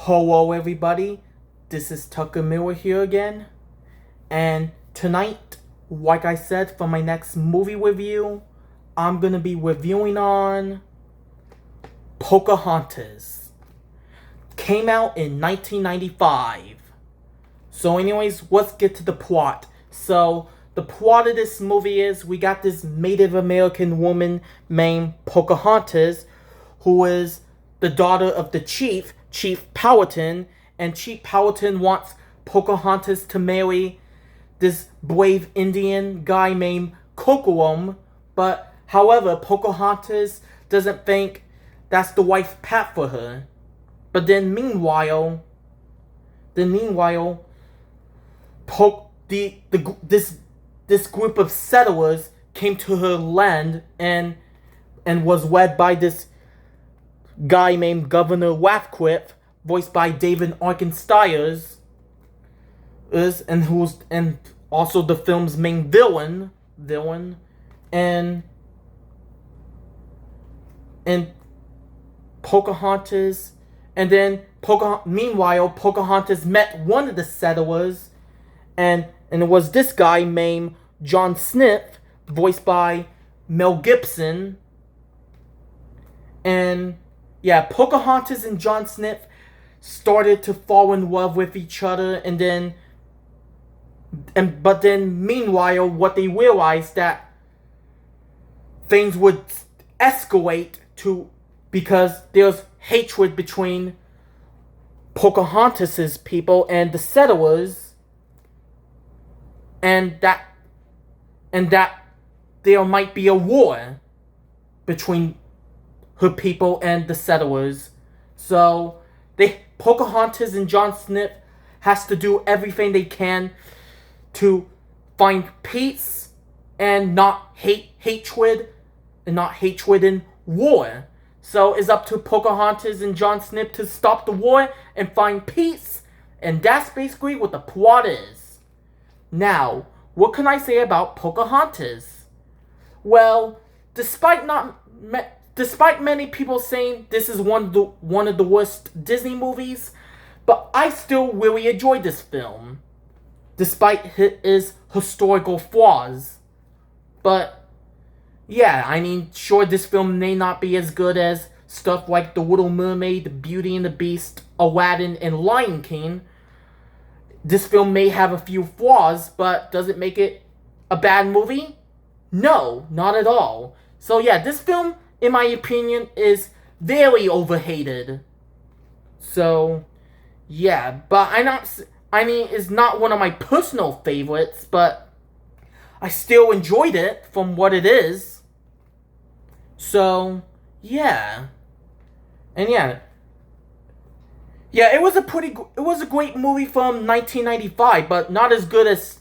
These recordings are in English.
Hello everybody, this is Tucker Miller here again, and tonight, like I said, for my next movie review, I'm gonna be reviewing on Pocahontas. Came out in 1995. So anyways, let's get to the plot. So, the plot of this movie is, we got this Native American woman named Pocahontas, who is the daughter of the Chief Powhatan, and Chief Powhatan wants Pocahontas to marry this brave Indian guy named Kocoum, but however, Pocahontas doesn't think that's the right path for her. But then meanwhile, this group of settlers came to her land and was led by this guy named Governor Ratcliffe, voiced by David Arkin Stiers, and also the film's main villain, and Pocahontas, and then meanwhile Pocahontas met one of the settlers, and it was this guy named John Smith, voiced by Mel Gibson, and yeah, Pocahontas and John Smith started to fall in love with each other, but then meanwhile, what they realized that things would escalate because there's hatred between Pocahontas's people and the settlers, and that there might be a war between her people and the settlers. So Pocahontas and John Smith has to do everything they can to find peace and not hatred and war. So it's up to Pocahontas and John Smith to stop the war and find peace, and that's basically what the plot is. Now, what can I say about Pocahontas? Well, despite many people saying this is one of the worst Disney movies, but I still really enjoyed this film, despite its historical flaws. But yeah, I mean, sure, this film may not be as good as stuff like The Little Mermaid, Beauty and the Beast, Aladdin, and Lion King. This film may have a few flaws, but does it make it a bad movie? No, not at all. So yeah, this film, in my opinion, is very overhated. So, yeah, but it's not one of my personal favorites, but I still enjoyed it from what it is. So, yeah. And yeah, it was a great movie from 1995, but not as good as,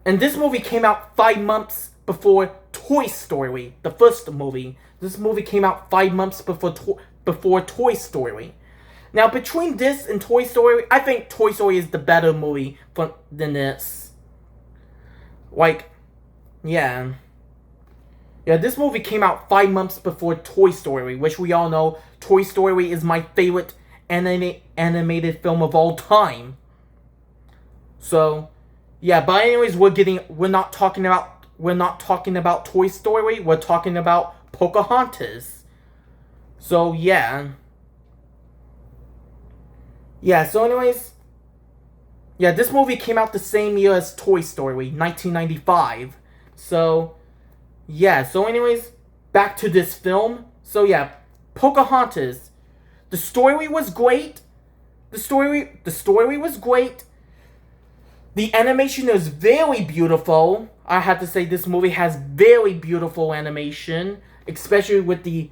and this movie came out 5 months before Toy Story, the first movie. This movie came out 5 months before Toy Story. Now, between this and Toy Story, I think Toy Story is the better movie than this. Like, yeah. Yeah, this movie came out 5 months before Toy Story, which we all know Toy Story is my favorite animated film of all time. So, yeah, but anyways, we're not talking about Toy Story, we're talking about Pocahontas. So, yeah. Yeah, so anyways, yeah, this movie came out the same year as Toy Story, 1995. So, yeah, so anyways, back to this film. So, yeah, Pocahontas. The story was great. The story was great. The animation is very beautiful. I have to say, this movie has very beautiful animation, especially with the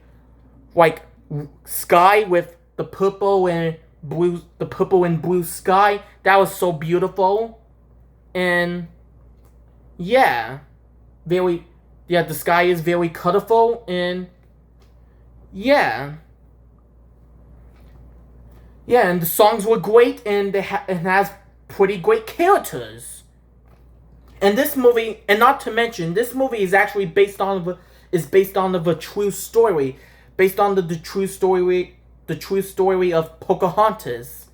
sky with the purple and blue sky. That was so beautiful. And yeah, the sky is very colorful, and yeah, and the songs were great, and it has pretty great characters. And this movie, and not to mention, this movie is actually based on a true story, based on the true story the true story of Pocahontas.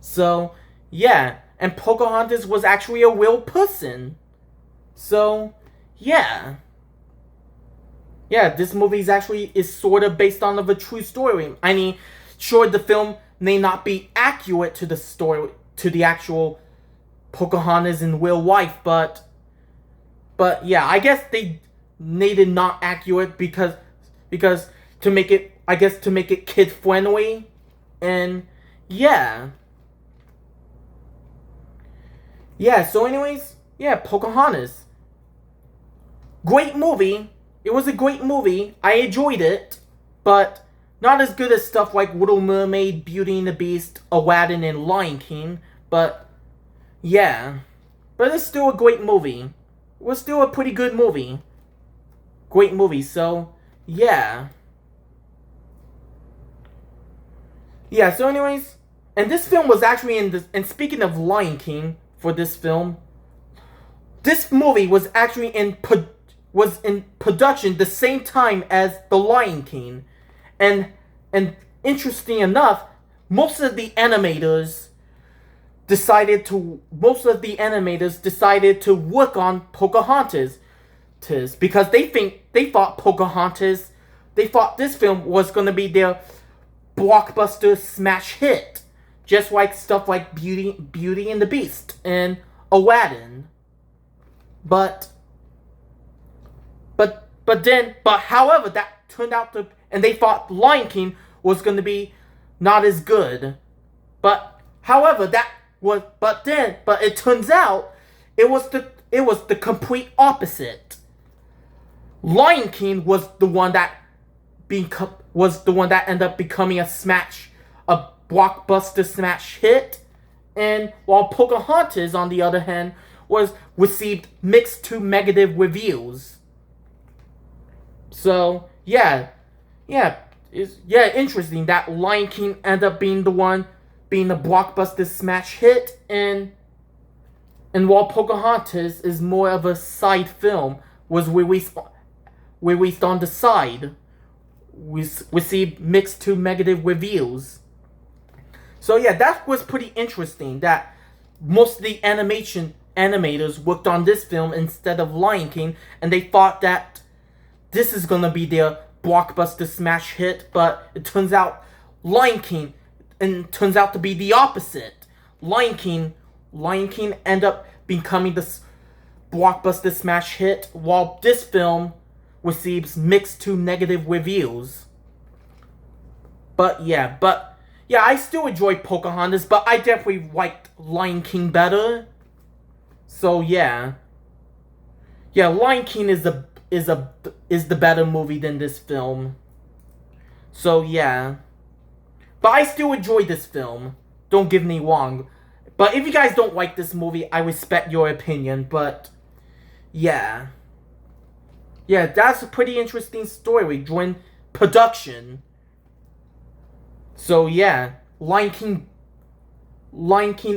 So, yeah. And Pocahontas was actually a real person. So, yeah. Yeah, this movie is sort of based on a true story. I mean, sure, the film may not be accurate to the story, to the actual Pocahontas in real life, but yeah, I guess they made it not accurate because to make it kid friendly, and yeah. So anyways, yeah, Pocahontas. Great movie. It was a great movie. I enjoyed it, but not as good as stuff like Little Mermaid, Beauty and the Beast, Aladdin, and Lion King. But yeah, but it's still a great movie. It was still a pretty good movie. Great movie. So yeah. So anyways, and this film was actually and speaking of Lion King, for this film, this movie was actually in production the same time as The Lion King, and interesting enough, most of the animators decided to work on Pocahontas, because they thought this film was gonna be their blockbuster smash hit, just like stuff like Beauty and the Beast and Aladdin. But however, that turned out to, and they thought Lion King was going to be not as good. But however, but it turns out it was the complete opposite. Lion King was the one that ended up becoming a blockbuster smash hit, and while Pocahontas, on the other hand, was received mixed to negative reviews. So it's interesting that Lion King ended up being the blockbuster smash hit, and while Pocahontas is more of a side film, was released on the side, received mixed to negative reviews. So yeah, that was pretty interesting that most of the animators worked on this film instead of Lion King, and they thought that this is gonna be their blockbuster smash hit, but it turns out turns out to be the opposite. Lion King ended up becoming the blockbuster smash hit, while this film receives mixed to negative reviews. But yeah, I still enjoyed Pocahontas, but I definitely liked Lion King better. So yeah, Lion King is the better movie than this film. So yeah, but I still enjoyed this film. Don't get me wrong. But if you guys don't like this movie, I respect your opinion. But yeah, that's a pretty interesting story during production. So yeah, Lion King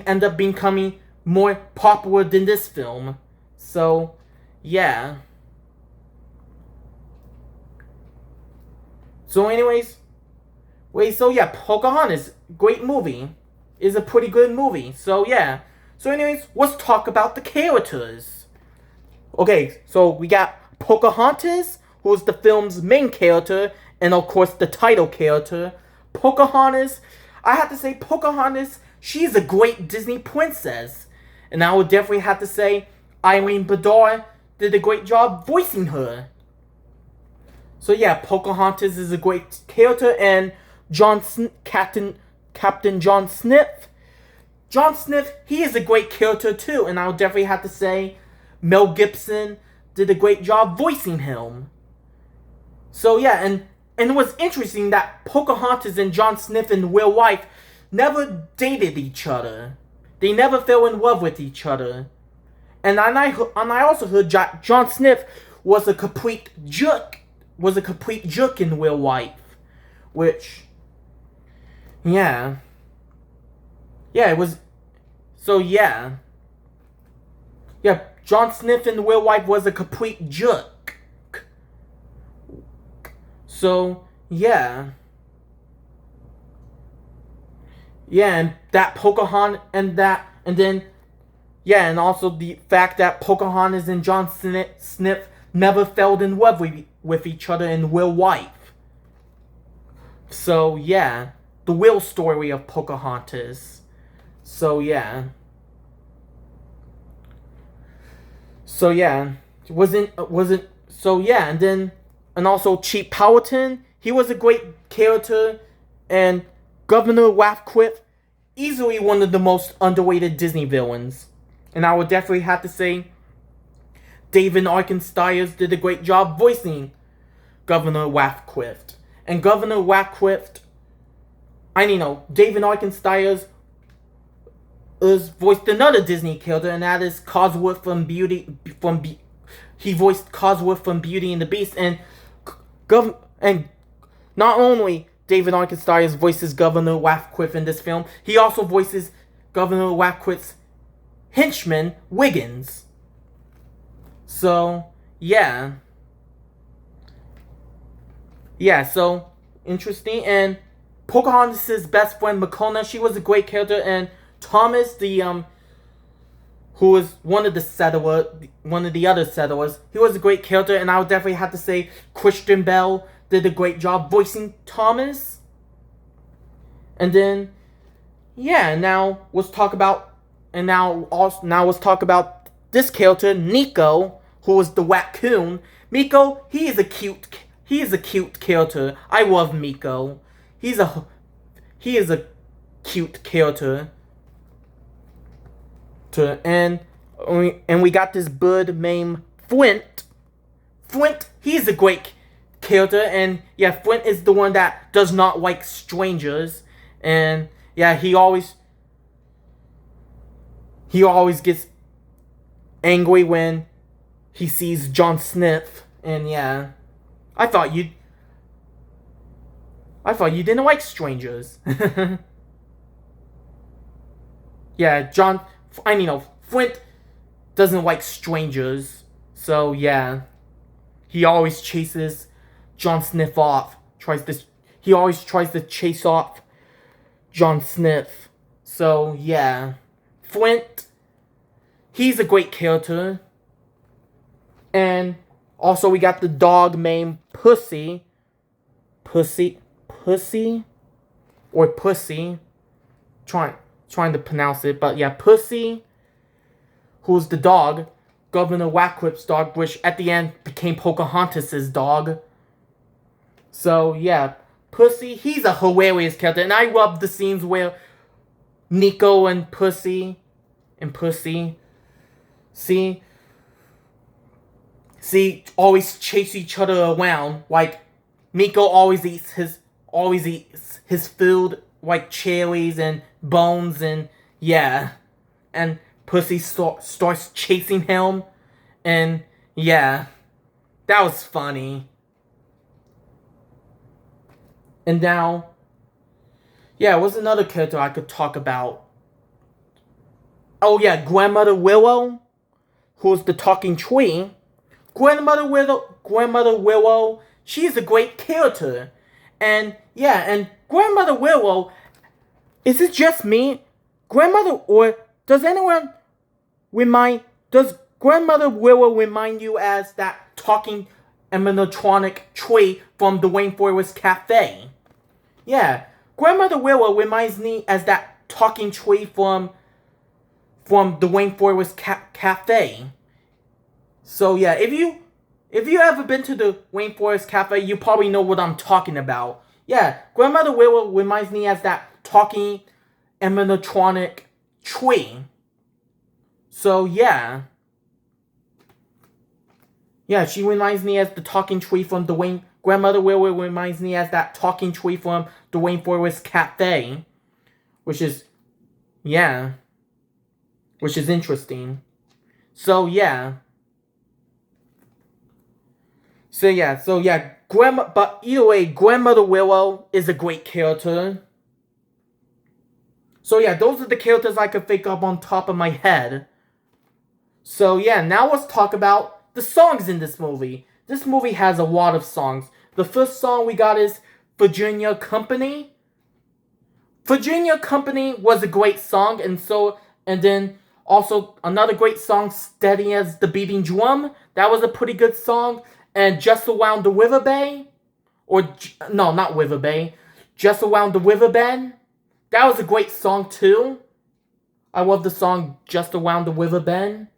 ended up becoming more popular than this film. So yeah. So anyways, Pocahontas, great movie. Is a pretty good movie. So yeah. So anyways, let's talk about the characters. Okay, so we got Pocahontas, who is the film's main character, and of course the title character. Pocahontas, I have to say Pocahontas, she's a great Disney princess. And I would definitely have to say Eileen Bedard did a great job voicing her. So yeah, Pocahontas is a great character, and Captain John Smith. John Smith, he is a great character too, and I would definitely have to say Mel Gibson did a great job voicing him. So yeah, and it was interesting that Pocahontas and John Smith in real life never dated each other. They never fell in love with each other. And I also heard John Smith was a complete jerk in real life. Which, yeah, it was, so yeah. John Smith in real life was a complete jerk. So, yeah. Yeah, and that Pocahontas and then yeah, and also the fact that Pocahontas and John Smith never fell in love with each other in real life. So yeah, the real story of Pocahontas. So yeah. So yeah, wasn't so yeah, and also Chief Powhatan, he was a great character, and Governor Radcliffe, easily one of the most underrated Disney villains. And I would definitely have to say David Arkenstiers did a great job voicing Governor Radcliffe. And Governor Radcliffe, David Arkenstiers has voiced another Disney character, and that is Cosworth from he voiced Cosworth from Beauty and the Beast, and not only David Arkenstiers voices Governor Radcliffe in this film, he also voices Governor Radcliffe's henchman, Wiggins. So, yeah. Yeah, so, interesting. And Pocahontas' best friend, Makona, she was a great character, and Thomas, who was one of the other settlers, he was a great character, and I would definitely have to say Christian Bale did a great job voicing Thomas. And then, yeah, now let's talk about this character, Nico, who was the raccoon. Miko, he is a cute character. I love Miko. He is a cute character. And we got this bird named Flint. Flint, he's a great character, and yeah, Flint is the one that does not like strangers, and yeah, he always gets angry when he sees John Smith, and yeah, I thought you didn't like strangers. Yeah, Flint doesn't like strangers, so yeah, he always chases John Smith off. He always tries to chase off John Smith. So yeah, Flint, he's a great character. And also we got the dog named Pussy, trying to pronounce it, but yeah, Pussy, who's the dog, Governor Radcliffe's dog, which at the end became Pocahontas' dog. So yeah, Pussy, he's a hilarious character, and I love the scenes where Nico and Pussy always chase each other around. Like Nico always eats his food, like cherries and bones, and yeah, and Pussy starts chasing him, and yeah, that was funny. And now, yeah, what's another character I could talk about? Oh yeah, Grandmother Willow, who's the talking tree. Grandmother Willow, she's a great character. And yeah, and Grandmother Willow, is it just me? Does Grandmother Willow remind you as that talking animatronic tree from the Rainforest Cafe? Yeah, Grandmother Willow reminds me as that talking tree from the Rainforest Cafe. So yeah, if you ever been to the Rainforest Cafe, you probably know what I'm talking about. Yeah, Grandmother Willow reminds me as that talking animatronic tree. So yeah. Yeah, she reminds me as the talking tree from the Grandmother Willow reminds me as that talking tree from the Rainforest Cafe. Which is interesting. So yeah. But either way, Grandmother Willow is a great character. So yeah, those are the characters I could think of on top of my head. So yeah, now let's talk about the songs in this movie. This movie has a lot of songs. The first song we got is Virginia Company. Virginia Company was a great song, and then also another great song, Steady as the Beating Drum. That was a pretty good song. And Just Around the River Bay, no, not River Bay, Just Around the River Bend. That was a great song too. I love the song Just Around the River Bend.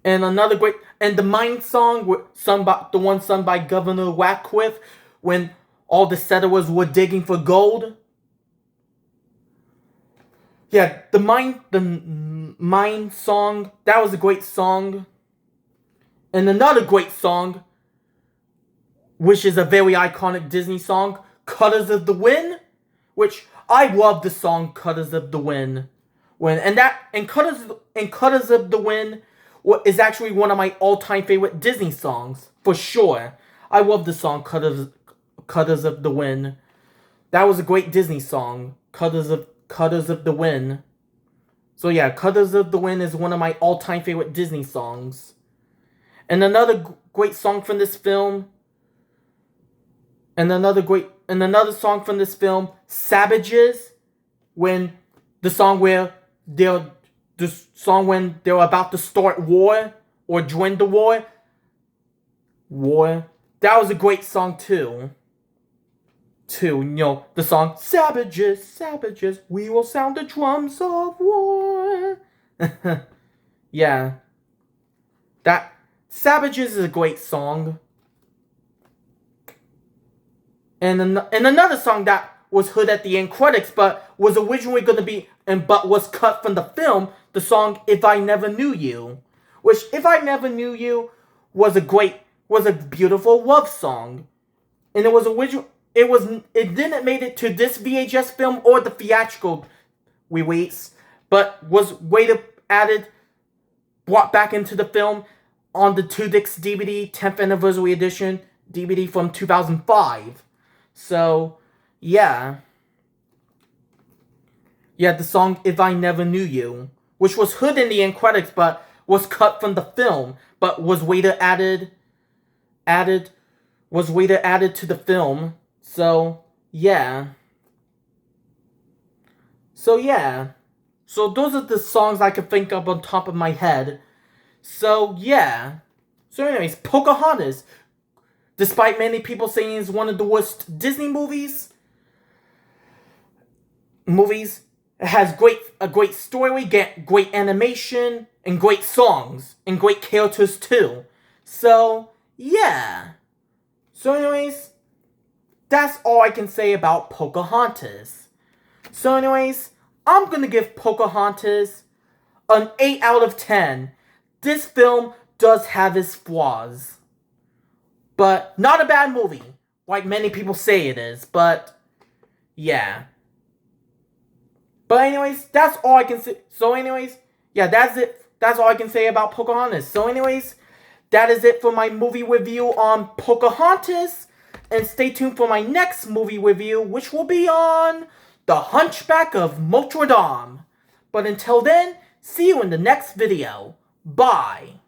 And the Mine song, the one sung by Governor Radcliffe, when all the settlers were digging for gold. Yeah, the Mine song, that was a great song. And another great song, which is a very iconic Disney song, Colors of the Wind, which I love the song Colors of the Wind. Colors of the Wind is actually one of my all-time favorite Disney songs, for sure. I love the song Colors of the Wind. That was a great Disney song, Colors of the Wind. So yeah, Colors of the Wind is one of my all-time favorite Disney songs. And another great song from this film, another song from this film, Savages, when they're about to start war or join the war. That was a great song too. The song Savages, Savages, we will sound the drums of war. Yeah. Savages is a great song. And another song that was heard at the end credits, but was originally going to be, but was cut from the film, the song If I Never Knew You. Which, If I Never Knew You, was a beautiful love song. And it didn't make it to this VHS film or the theatrical release, but was brought back into the film on the 2-disc DVD 10th Anniversary Edition DVD from 2005. So, yeah. Yeah, the song If I Never Knew You, which was heard in the end credits, but was cut from the film, but was later added to the film. So, yeah. So those are the songs I could think of on top of my head. So, yeah. So anyways, Pocahontas, despite many people saying it's one of the worst Disney movies, it has a great story, great animation, and great songs, and great characters too. So, yeah. So anyways, that's all I can say about Pocahontas. So anyways, I'm gonna give Pocahontas an 8 out of 10. This film does have its flaws, but not a bad movie, like many people say it is, but yeah. But anyways, that's all I can say. So anyways, yeah, that's it. That's all I can say about Pocahontas. So anyways, that is it for my movie review on Pocahontas. And stay tuned for my next movie review, which will be on The Hunchback of Notre Dame. But until then, see you in the next video. Bye.